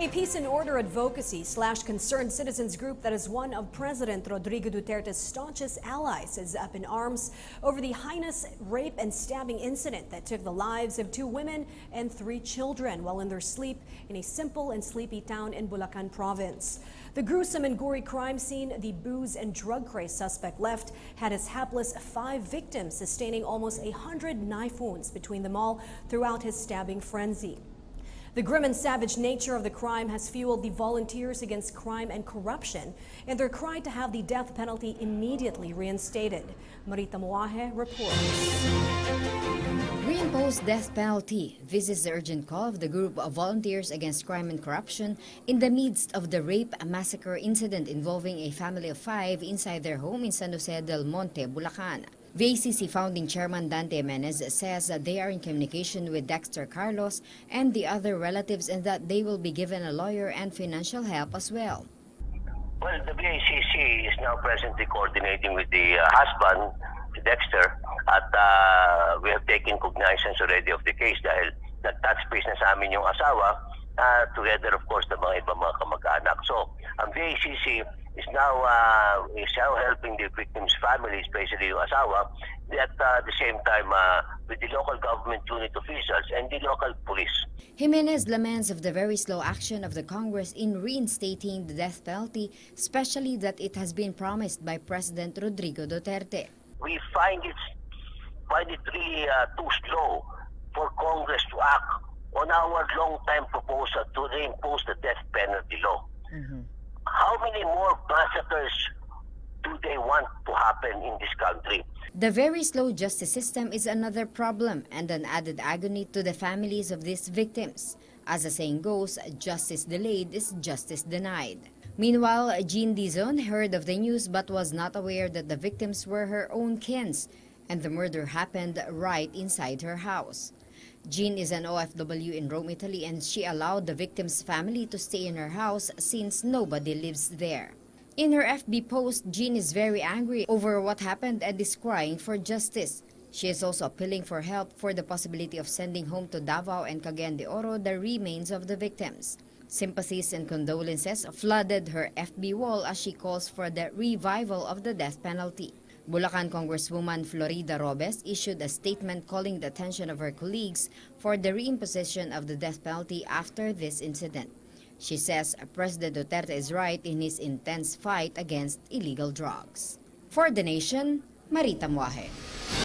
A peace and order advocacy / concerned citizens group that is one of President Rodrigo Duterte's staunchest allies is up in arms over the heinous rape and stabbing incident that took the lives of 2 women and 3 children while in their sleep in a simple and sleepy town in Bulacan province. The gruesome and gory crime scene the booze and drug crazed suspect left had his hapless 5 victims sustaining almost 100 knife wounds between them all throughout his stabbing frenzy. The grim and savage nature of the crime has fueled the Volunteers Against Crime and Corruption in their cry to have the death penalty immediately reinstated. Marita Muahe reports. Reimpose death penalty. This is the urgent call of the group of Volunteers Against Crime and Corruption in the midst of the rape massacre incident involving a family of 5 inside their home in San Jose del Monte, Bulacan. VACC founding chairman Dante Jimenez says that they are in communication with Dexter Carlos and the other relatives and that they will be given a lawyer and financial help as well. Well, the VACC is now presently coordinating with the husband, Dexter, at we have taken cognizance already of the case dahil nag-touch base na sa amin yung asawa, together of course the mga ibang mga kamag-anak. So, ang VACC is now helping the victims' families, especially yung asawa, at the same time with the local government unit officials and the local police. Jimenez laments of the very slow action of the Congress in reinstating the death penalty, especially that it has been promised by President Rodrigo Duterte. We find it really too slow for Congress to act on our long-time proposal to reimpose the death penalty law. How many more massacres do they want to happen in this country? The very slow justice system is another problem and an added agony to the families of these victims. As the saying goes, justice delayed is justice denied. Meanwhile, Jean Dizon heard of the news but was not aware that the victims were her own kins and the murder happened right inside her house. Jean is an OFW in Rome, Italy, and she allowed the victim's family to stay in her house since nobody lives there. In her FB post, Jean is very angry over what happened and is crying for justice. She is also appealing for help for the possibility of sending home to Davao and Cagayan de Oro the remains of the victims. Sympathies and condolences flooded her FB wall as she calls for the revival of the death penalty. Bulacan Congresswoman Florida Robes issued a statement calling the attention of her colleagues for the reimposition of the death penalty after this incident. She says President Duterte is right in his intense fight against illegal drugs. For The Nation, Marita Muahe.